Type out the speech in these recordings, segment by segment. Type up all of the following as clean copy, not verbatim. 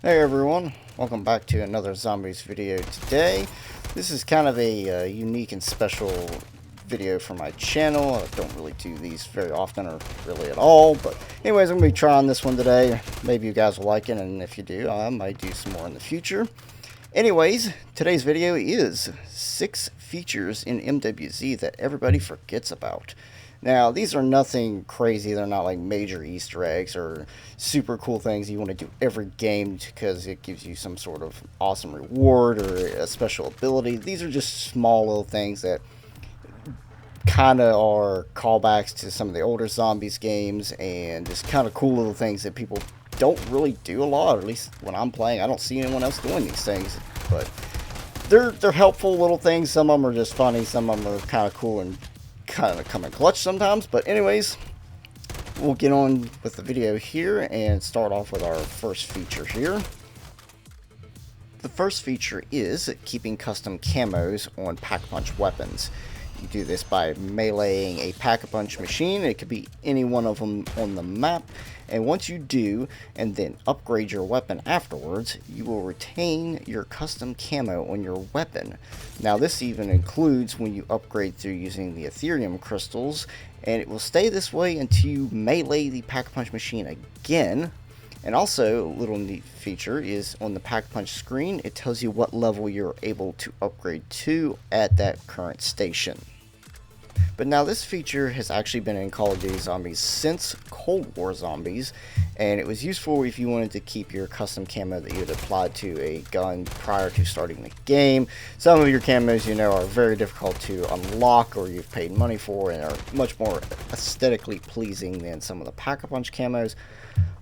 Hey everyone, welcome back to another zombies video today. This is kind of a unique and special video for my channel. I don't really do these very often or really at all, but anyways, I'm going to be trying this one today. Maybe you guys will like it, and if you do, I might do some more in the future. Anyways, today's video is 6 features in MWZ that everybody forgets about. Now, these are nothing crazy. They're not like major Easter eggs or super cool things you want to do every game because it gives you some sort of awesome reward or a special ability. These are just small little things that kind of are callbacks to some of the older zombies games and just kind of cool little things that people don't really do a lot, or at least when I'm playing, I don't see anyone else doing these things, but they're helpful little things. Some of them are just funny, some of them are kind of cool and kind of come in clutch sometimes. But anyways, we'll get on with the video here and start off with our first feature here. The first feature is keeping custom camos on pack-a-punch weapons. You do this by meleeing a pack-a-punch machine. It could be any one of them on the map, and once you do and then upgrade your weapon afterwards, you will retain your custom camo on your weapon. Now this even includes when you upgrade through using the Ethereum crystals, and it will stay this way until you melee the pack-a-punch machine again. And also, a little neat feature is on the pack-a-punch screen, it tells you what level you're able to upgrade to at that current station. But now this feature has actually been in Call of Duty Zombies since Cold War Zombies, and it was useful if you wanted to keep your custom camo that you had applied to a gun prior to starting the game. Some of your camos, you know, are very difficult to unlock or you've paid money for and are much more aesthetically pleasing than some of the Pack-a-Punch camos.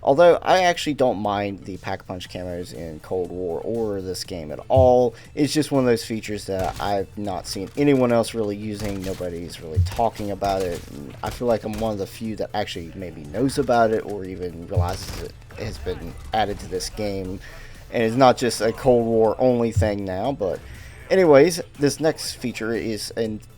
Although I actually don't mind the Pack-a-Punch camos in Cold War or this game at all. It's just one of those features that I've not seen anyone else really using. Nobody's really talking about it. And I feel like I'm one of the few that actually maybe knows about it or even realizes it has been added to this game. And it's not just a Cold War only thing now. But anyways, this next feature is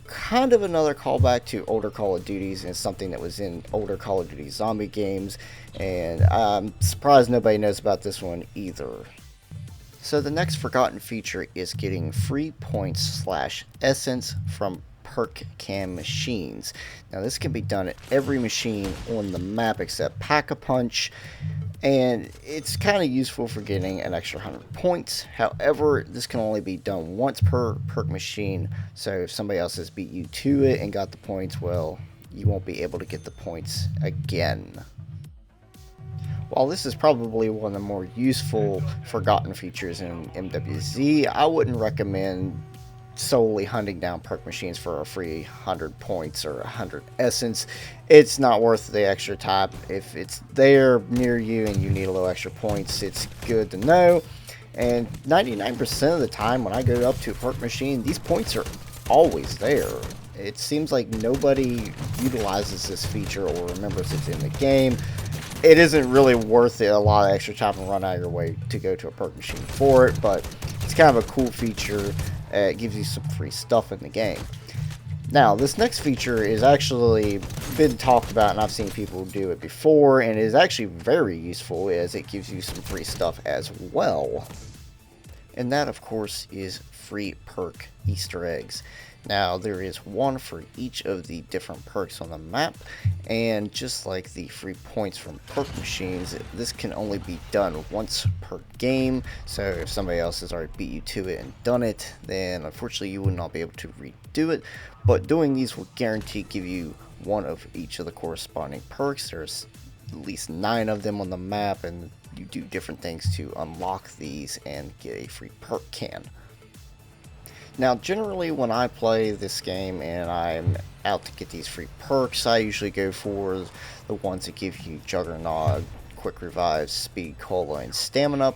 kind of another callback to older Call of Duties and something that was in older Call of Duty zombie games, and I'm surprised nobody knows about this one either. So the next forgotten feature is getting free points / essence from perk cam machines. Now this can be done at every machine on the map except Pack-a-Punch, and it's kind of useful for getting an extra 100 points. However, this can only be done once per perk machine, so if somebody else has beat you to it and got the points, well, you won't be able to get the points again. While this is probably one of the more useful forgotten features in MWZ, I wouldn't recommend solely hunting down perk machines for a free 100 points or 100 essence. It's not worth the extra time. If it's there near you and you need a little extra points, it's good to know. And 99% of the time when I go up to a perk machine, these points are always there. It seems like nobody utilizes this feature or remembers it's in the game. It isn't really worth it, a lot of extra time and run out of your way to go to a perk machine for it, but it's kind of a cool feature. It gives you some free stuff in the game. Now, this next feature is actually been talked about, and I've seen people do it before, and it is actually very useful as it gives you some free stuff as well. And that, of course, is free perk Easter eggs. Now, there is one for each of the different perks on the map, and just like the free points from perk machines, this can only be done once per game, so if somebody else has already beat you to it and done it, then unfortunately you will not be able to redo it, but doing these will guarantee give you one of each of the corresponding perks. There's at least 9 of them on the map, and you do different things to unlock these and get a free perk can. Now, generally when I play this game and I'm out to get these free perks, I usually go for the ones that give you Juggernaut, Quick Revive, Speed Cola, and Stamina.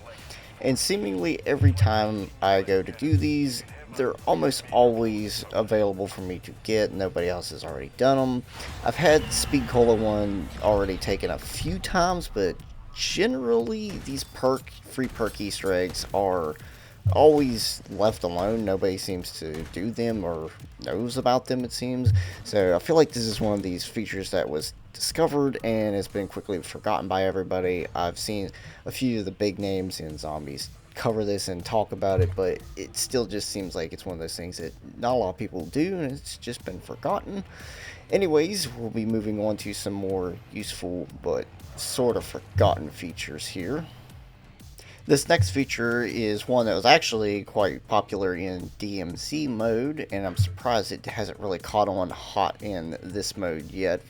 And seemingly every time I go to do these, they're almost always available for me to get. Nobody else has already done them. I've had Speed Cola one already taken a few times, but generally these free perk Easter eggs are always left alone. Nobody seems to do them or knows about them, it seems. So I feel like this is one of these features that was discovered and has been quickly forgotten by everybody. I've seen a few of the big names in zombies cover this and talk about it, but it still just seems like it's one of those things that not a lot of people do, and it's just been forgotten. Anyways, we'll be moving on to some more useful but sort of forgotten features here. This next feature is one that was actually quite popular in DMZ mode, and I'm surprised it hasn't really caught on hot in this mode yet.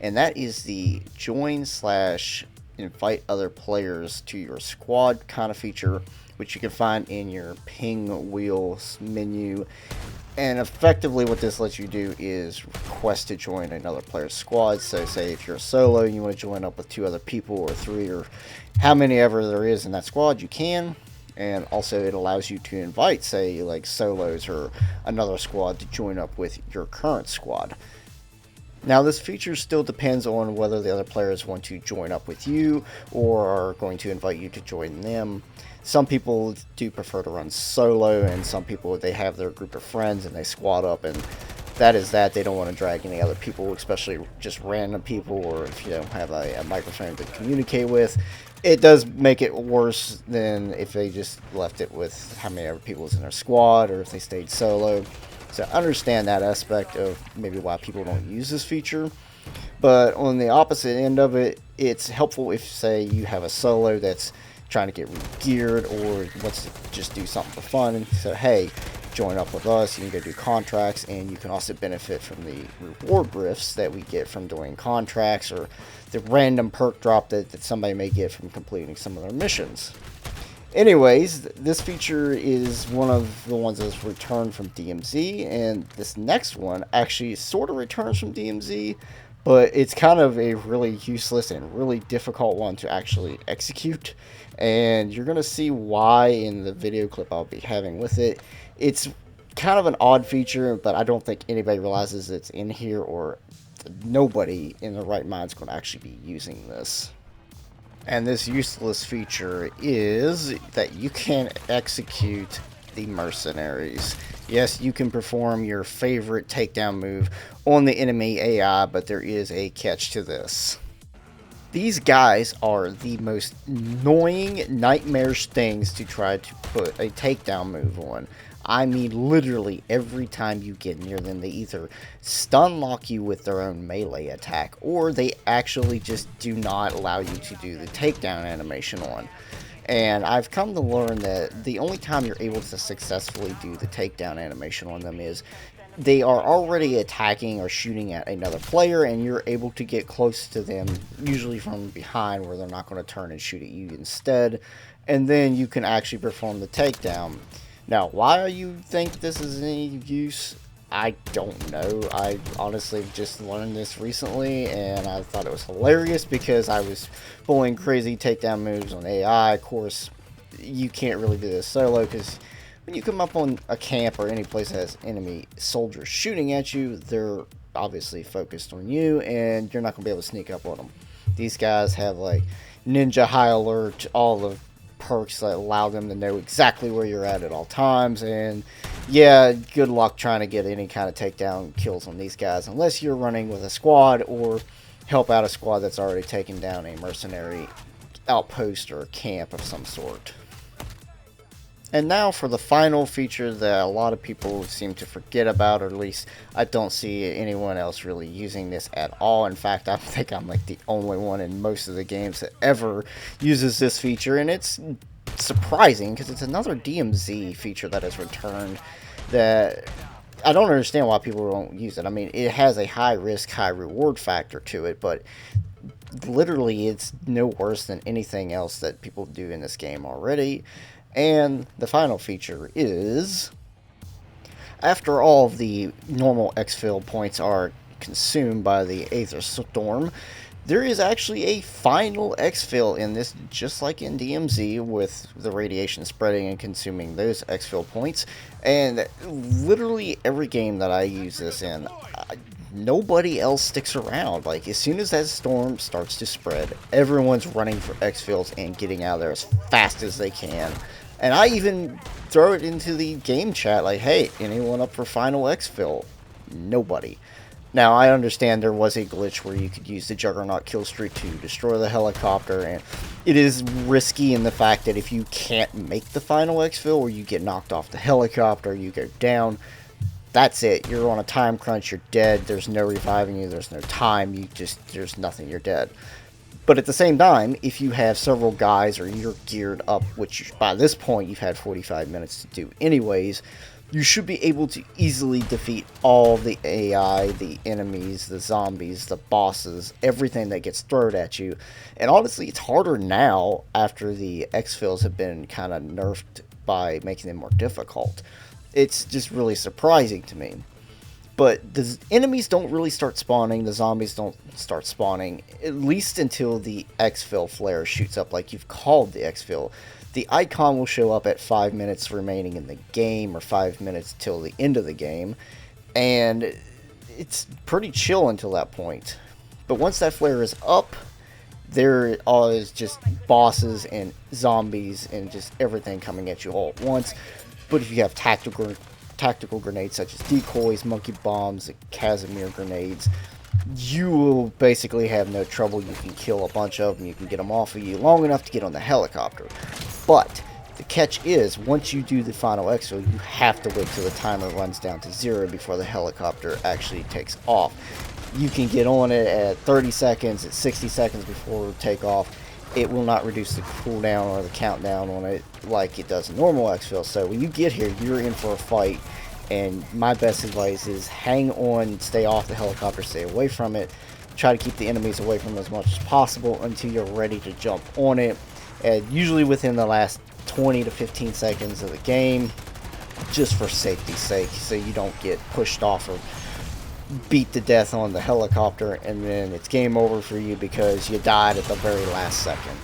And that is the join slash invite other players to your squad kind of feature, which you can find in your ping wheels menu. And effectively what this lets you do is request to join another player's squad. So say if you're a solo and you want to join up with 2 other people or 3 or how many ever there is in that squad, you can. And also it allows you to invite, say, like solos or another squad to join up with your current squad. Now this feature still depends on whether the other players want to join up with you or are going to invite you to join them. Some people do prefer to run solo, and some people, they have their group of friends and they squad up, and that is that. They don't want to drag any other people, especially just random people, or if you don't have a microphone to communicate with. It does make it worse than if they just left it with how many other people is in their squad, or if they stayed solo. So I understand that aspect of maybe why people don't use this feature. But on the opposite end of it, it's helpful if, say, you have a solo that's trying to get re-geared or wants to just do something for fun. So hey, join up with us, you can go do contracts, and you can also benefit from the reward rifts that we get from doing contracts, or the random perk drop that somebody may get from completing some of their missions. Anyways, this feature is one of the ones that's returned from DMZ, and this next one actually sort of returns from DMZ, but it's kind of a really useless and really difficult one to actually execute, and you're going to see why in the video clip I'll be having with it. It's kind of an odd feature, but I don't think anybody realizes it's in here, or nobody in their right mind is going to actually be using this. And this useless feature is that you can execute the Mercenaries. Yes, you can perform your favorite takedown move on the enemy AI, but there is a catch to this. These guys are the most annoying, nightmarish things to try to put a takedown move on. I mean, literally every time you get near them, they either stun lock you with their own melee attack, or they actually just do not allow you to do the takedown animation on. And I've come to learn that the only time you're able to successfully do the takedown animation on them is they are already attacking or shooting at another player, and you're able to get close to them, usually from behind where they're not going to turn and shoot at you instead, and then you can actually perform the takedown. Now, why you think this is any use, I don't know. I honestly just learned this recently, and I thought it was hilarious because I was pulling crazy takedown moves on AI. Of course, you can't really do this solo, because when you come up on a camp or any place that has enemy soldiers shooting at you, they're obviously focused on you, and you're not going to be able to sneak up on them. These guys have like ninja high alert, all the perks that allow them to know exactly where you're at all times, and yeah, good luck trying to get any kind of takedown kills on these guys unless you're running with a squad or help out a squad that's already taken down a mercenary outpost or camp of some sort. And now for the final feature that a lot of people seem to forget about, or at least I don't see anyone else really using this at all. In fact, I think I'm like the only one in most of the games that ever uses this feature, and it's surprising because it's another DMZ feature that is returned that I don't understand why people don't use it. I mean, it has a high risk, high reward factor to it, but literally it's no worse than anything else that people do in this game already. And the final feature is, after all of the normal XFill points are consumed by the Aether Storm, there is actually a final XFill in this, just like in DMZ, with the radiation spreading and consuming those XFill points. And literally every game that I use this in, nobody else sticks around. Like, as soon as that storm starts to spread, everyone's running for XFills and getting out of there as fast as they can. And I even throw it into the game chat like, hey, anyone up for final XFill? Nobody. Now, I understand there was a glitch where you could use the Juggernaut kill streak to destroy the helicopter, and it is risky in the fact that if you can't make the final XFill, or you get knocked off the helicopter, you go down, that's it. You're on a time crunch, you're dead, there's no reviving you, there's no time, there's nothing, you're dead. But at the same time, if you have several guys or you're geared up, which by this point you've had 45 minutes to do anyways, you should be able to easily defeat all the AI, the enemies, the zombies, the bosses, everything that gets thrown at you. And honestly, it's harder now after the XFills have been kind of nerfed by making them more difficult. It's just really surprising to me. But the enemies don't really start spawning, the zombies don't start spawning, at least until the XFill flare shoots up like you've called the XFill. The icon will show up at 5 minutes remaining in the game, or 5 minutes till the end of the game, and it's pretty chill until that point. But once that flare is up, there is just bosses and zombies and just everything coming at you all at once. But if you have tactical grenades such as decoys, monkey bombs, and Casimir grenades, you will basically have no trouble. You can kill a bunch of them, you can get them off of you long enough to get on the helicopter. But the catch is, once you do the final exfil, you have to wait till the timer runs down to 0 before the helicopter actually takes off. You can get on it at 30 seconds, at 60 seconds before takeoff. It will not reduce the cooldown or the countdown on it like it does in normal exfil. So when you get here, you're in for a fight, and my best advice is hang on, stay off the helicopter, stay away from it, try to keep the enemies away from it as much as possible until you're ready to jump on it, and usually within the last 20 to 15 seconds of the game, just for safety's sake, so you don't get pushed off or beat to death on the helicopter and then it's game over for you because you died at the very last second.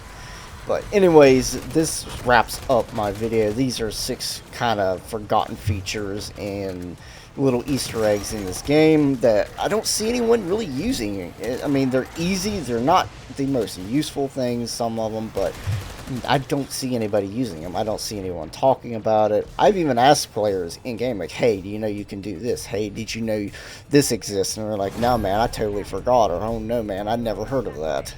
But anyways, this wraps up my video. These are 6 kind of forgotten features and little Easter eggs in this game that I don't see anyone really using. I mean, they're easy, they're not the most useful things, some of them, but I don't see anybody using them. I don't see anyone talking about it. I've even asked players in-game, like, hey, do you know you can do this? Hey, did you know this exists? And they're like, no, man, I totally forgot. Or, oh, no, man, I never heard of that.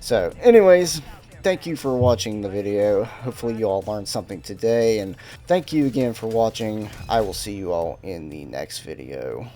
So, anyways, thank you for watching the video. Hopefully you all learned something today. And thank you again for watching. I will see you all in the next video.